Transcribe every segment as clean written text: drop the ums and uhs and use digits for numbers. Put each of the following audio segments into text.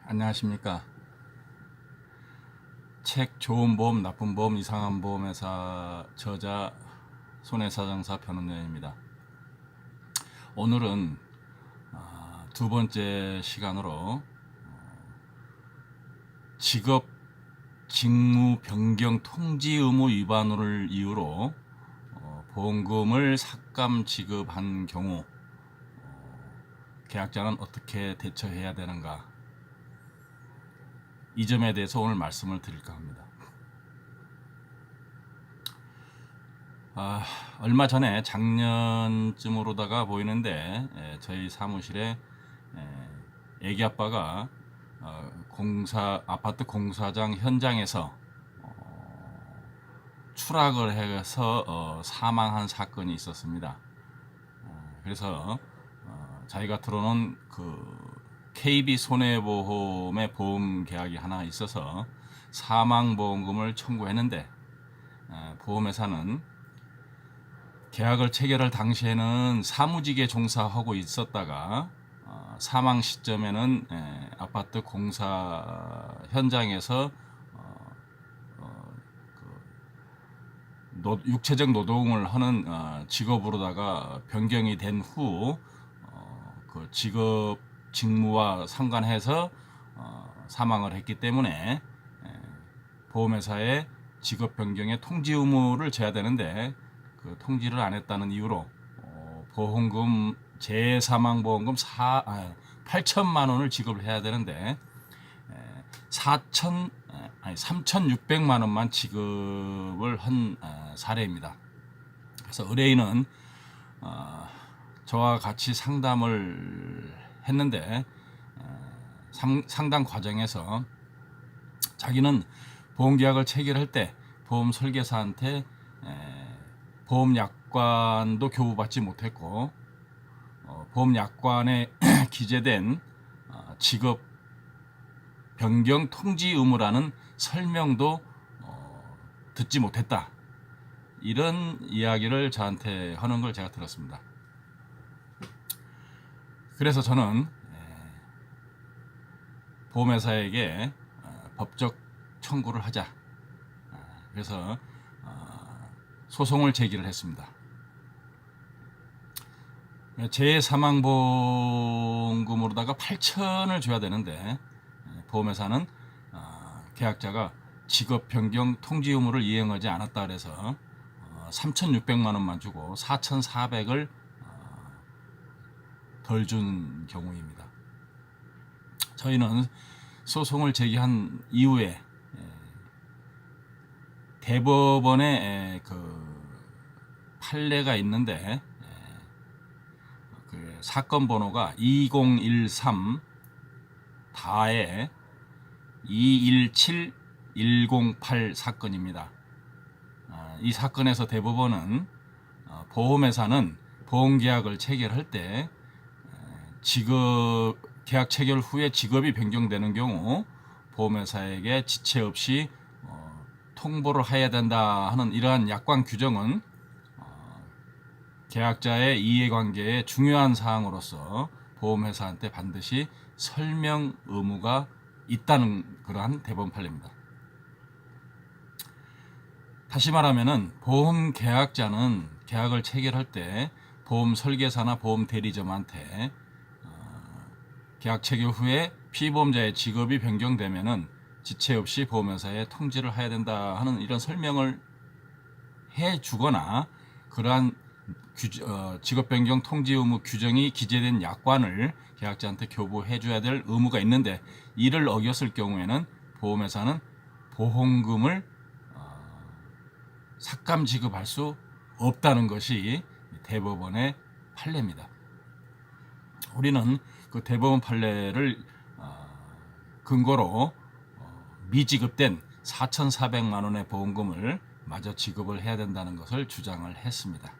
안녕하십니까. 책 좋은 보험, 나쁜 보험, 이상한 보험회사 저자 손해사정사 변호인입니다. 오늘은 두 번째 시간으로 직업 직무 변경 통지 의무 위반을 이유로 보험금을 삭감 지급한 경우 계약자는 어떻게 대처해야 되는가, 이 점에 대해서 오늘 말씀을 드릴까 합니다. 얼마 전에 작년쯤으로다가 보이는데 저희 사무실에 애기 아빠가 아파트 공사장 현장에서 추락을 해서 사망한 사건이 있었습니다. 그래서 자기가 들어놓은 KB 손해보험의 보험 계약이 하나 있어서 사망보험금을 청구했는데 보험회사는 계약을 체결할 당시에는 사무직에 종사하고 있었다가 사망 시점에는 아파트 공사 현장에서 육체적 노동을 하는 직업으로다가 변경이 된 후 그 직업 직무와 상관해서 사망을 했기 때문에 보험회사에 직업 변경의 통지 의무를 져야 되는데 그 통지를 안 했다는 이유로 보험금 재사망보험금 8천만 원을 지급을 해야 되는데 3,600만 원만 지급을 한 사례입니다. 그래서 의뢰인은 저와 같이 상담을 했는데 상담 과정에서 자기는 보험계약을 체결할 때 보험 설계사한테 보험약관도 교부받지 못했고 보험약관에 기재된 직업 변경 통지 의무라는 설명도 듣지 못했다, 이런 이야기를 저한테 하는 걸 제가 들었습니다. 그래서 저는 보험회사에게 법적 청구를 하자, 그래서 소송을 제기를 했습니다. 재사망보험금으로다가 8천을 줘야 되는데 보험회사는 계약자가 직업 변경 통지 의무를 이행하지 않았다 그래서 3,600만 원만 주고 4,400을 덜 준 경우입니다. 저희는 소송을 제기한 이후에 대법원에 판례가 있는데 그 사건 번호가 2013 다에 217108 사건입니다. 이 사건에서 대법원은 보험회사는 보험계약을 체결할 때 계약 체결 후에 직업이 변경되는 경우 보험회사에게 지체 없이 통보를 해야 된다 하는 이러한 약관 규정은 계약자의 이해관계의 중요한 사항으로서 보험회사한테 반드시 설명 의무가 있다는 그러한 대법원 판례입니다. 다시 말하면은 보험 계약자는 계약을 체결할 때 보험 설계사나 보험 대리점한테 계약 체결 후에 피보험자의 직업이 변경되면은 지체 없이 보험회사에 통지를 해야 된다 하는 이런 설명을 해 주거나 그러한 직업 변경 통지 의무 규정이 기재된 약관을 계약자한테 교부해 줘야 될 의무가 있는데 이를 어겼을 경우에는 보험회사는 보험금을 삭감 지급할 수 없다는 것이 대법원의 판례입니다. 우리는 그 대법원 판례를 근거로 미지급된 4,400만 원의 보험금을 마저 지급을 해야 된다는 것을 주장을 했습니다.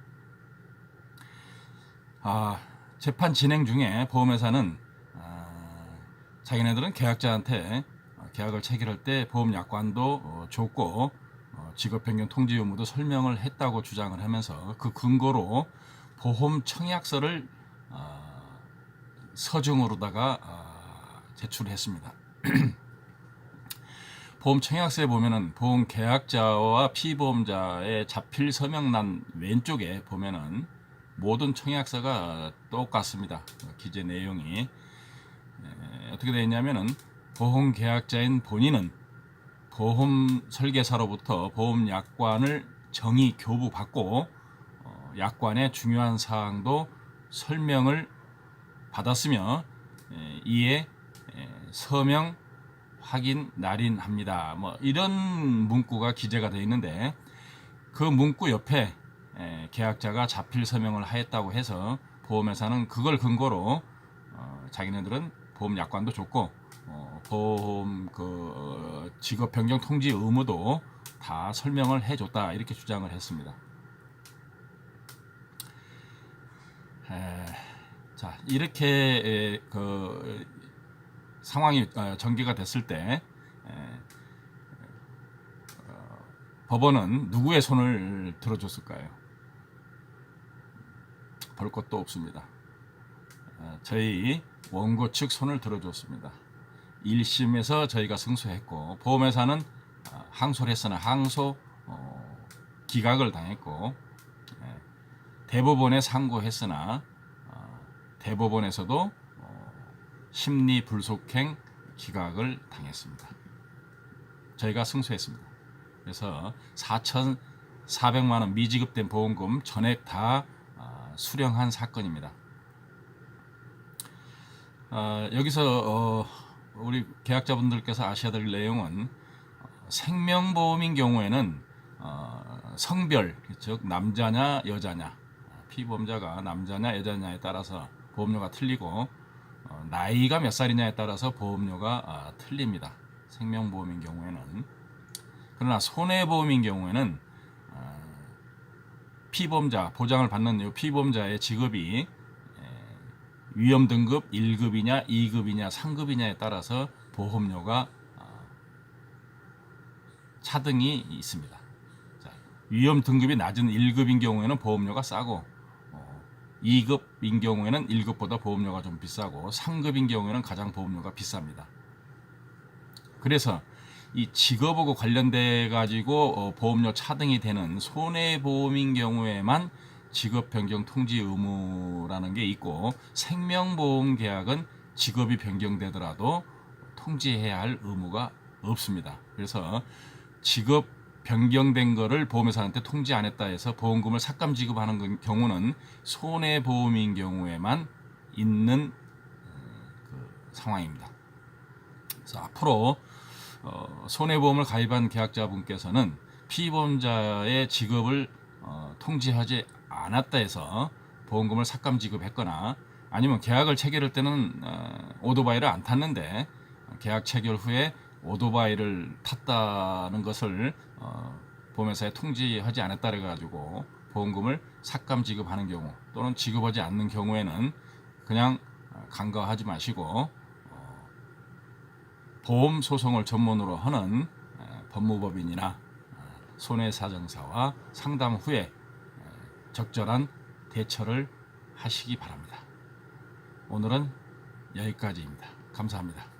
재판 진행 중에 보험회사는 자기네들은 계약자한테 계약을 체결할 때 보험 약관도 줬고 직업 변경 통지 의무도 설명을 했다고 주장을 하면서 그 근거로 보험 청약서를 서중으로다가 제출했습니다. 보험 청약서에 보면은 보험 계약자와 피보험자의 자필 서명란 왼쪽에 보면은 모든 청약서가 똑같습니다. 기재 내용이 어떻게 되어 있냐면은 보험 계약자인 본인은 보험 설계사로부터 보험 약관을 정의 교부받고 약관의 중요한 사항도 설명을 받았으며 이에 서명 확인 날인합니다. 뭐 이런 문구가 기재가 되어 있는데 그 문구 옆에 계약자가 자필 서명을 하였다고 해서 보험회사는 그걸 근거로 자기네들은 보험 약관도 줬고 보험 그 직업 변경 통지 의무도 다 설명을 해줬다 이렇게 주장을 했습니다. 자 이렇게 그 상황이 전개가 됐을 때 법원은 누구의 손을 들어줬을까요? 볼 것도 없습니다. 저희 원고 측 손을 들어줬습니다. 1심에서 저희가 승소했고 보험회사는 항소를 했으나 항소 기각을 당했고 대법원에 상고했으나 대법원에서도 심리 불속행 기각을 당했습니다. 저희가 승소했습니다. 그래서 4,400만 원 미지급된 보험금 전액 다 수령한 사건입니다. 여기서 우리 계약자분들께서 아셔야 될 내용은 생명보험인 경우에는 성별, 즉 남자냐 여자냐, 피보험자가 남자냐 여자냐에 따라서 보험료가 틀리고 나이가 몇 살이냐에 따라서 보험료가 틀립니다. 생명보험인 경우에는. 그러나 손해보험인 경우에는 피보험자, 보장을 받는 이 피보험자의 직업이 위험 등급 1급이냐 2급이냐 3급이냐에 따라서 보험료가 차등이 있습니다. 자, 위험 등급이 낮은 1급인 경우에는 보험료가 싸고 2급인 경우에는 1급보다 보험료가 좀 비싸고 3급인 경우에는 가장 보험료가 비쌉니다. 그래서 이 직업하고 관련돼 가지고 보험료 차등이 되는 손해보험인 경우에만 직업 변경 통지 의무라는 게 있고 생명보험 계약은 직업이 변경되더라도 통지해야 할 의무가 없습니다. 그래서 직업 변경된 거를 보험회사한테 통지 안 했다 해서 보험금을 삭감 지급하는 경우는 손해보험인 경우에만 있는 그 상황입니다. 그래서 앞으로 손해보험을 가입한 계약자분께서는 피보험자의 직업을 통지하지 않았다 해서 보험금을 삭감 지급했거나 아니면 계약을 체결할 때는 오토바이를 안 탔는데 계약 체결 후에 오토바이를 탔다는 것을 보험회사에 통지하지 않았다 그래가지고 보험금을 삭감 지급하는 경우 또는 지급하지 않는 경우에는 그냥 간과하지 마시고 보험 소송을 전문으로 하는 법무법인이나 손해사정사와 상담 후에 적절한 대처를 하시기 바랍니다. 오늘은 여기까지입니다. 감사합니다.